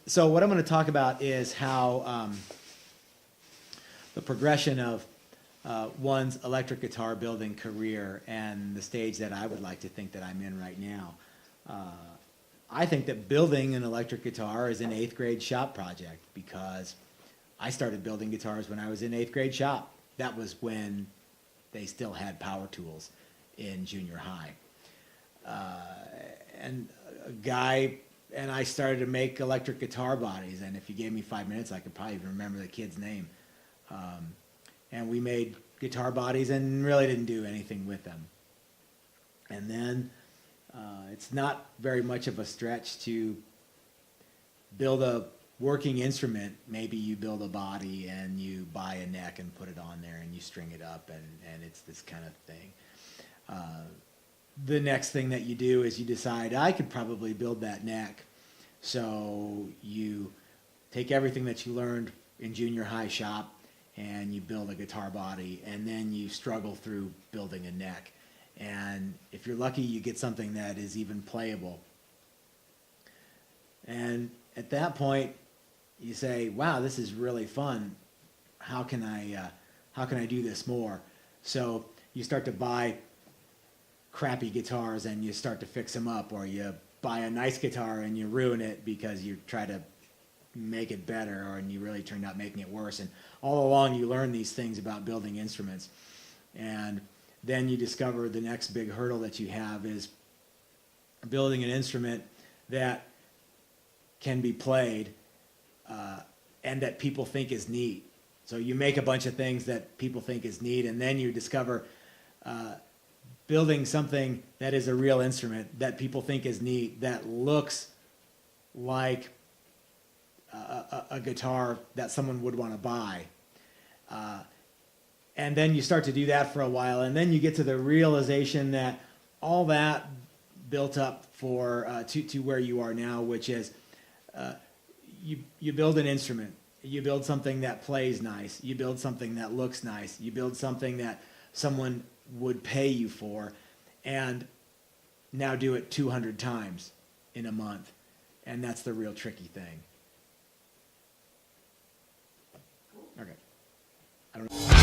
So what I'm going to talk about is how the progression of one's electric guitar building career and the stage that I would like to think that I'm in right now. I think that building an electric guitar is an 8th grade shop project because I started building guitars when I was in 8th grade shop. That was when they still had power tools in junior high. And a guy and I started to make electric guitar bodies, and if you gave me 5 minutes, I could probably even remember the kid's name. And we made guitar bodies and really didn't do anything with them. And then it's not very much of a stretch to build a working instrument. Maybe you build a body and you buy a neck and put it on there and you string it up, and it's this kind of thing. The next thing that you do is you decide, I could probably build that neck. So you take everything that you learned in junior high shop and you build a guitar body, and then you struggle through building a neck. And if you're lucky, you get something that is even playable. And at that point, you say, wow, this is really fun. How can I do this more? So you start to buy crappy guitars and you start to fix them up, or you buy a nice guitar and you ruin it because you try to make it better, and you really turned out making it worse. And all along you learn these things about building instruments. And then you discover the next big hurdle that you have is building an instrument that can be played and that people think is neat. So you make a bunch of things that people think is neat, and then you discover building something that is a real instrument that people think is neat, that looks like a guitar that someone would want to buy. And then you start to do that for a while, and then you get to the realization that all that built up to where you are now, which is you build an instrument, you build something that plays nice, you build something that looks nice, you build something that someone would pay you for, and now do it 200 times in a month. And that's the real tricky thing. Okay. I don't know.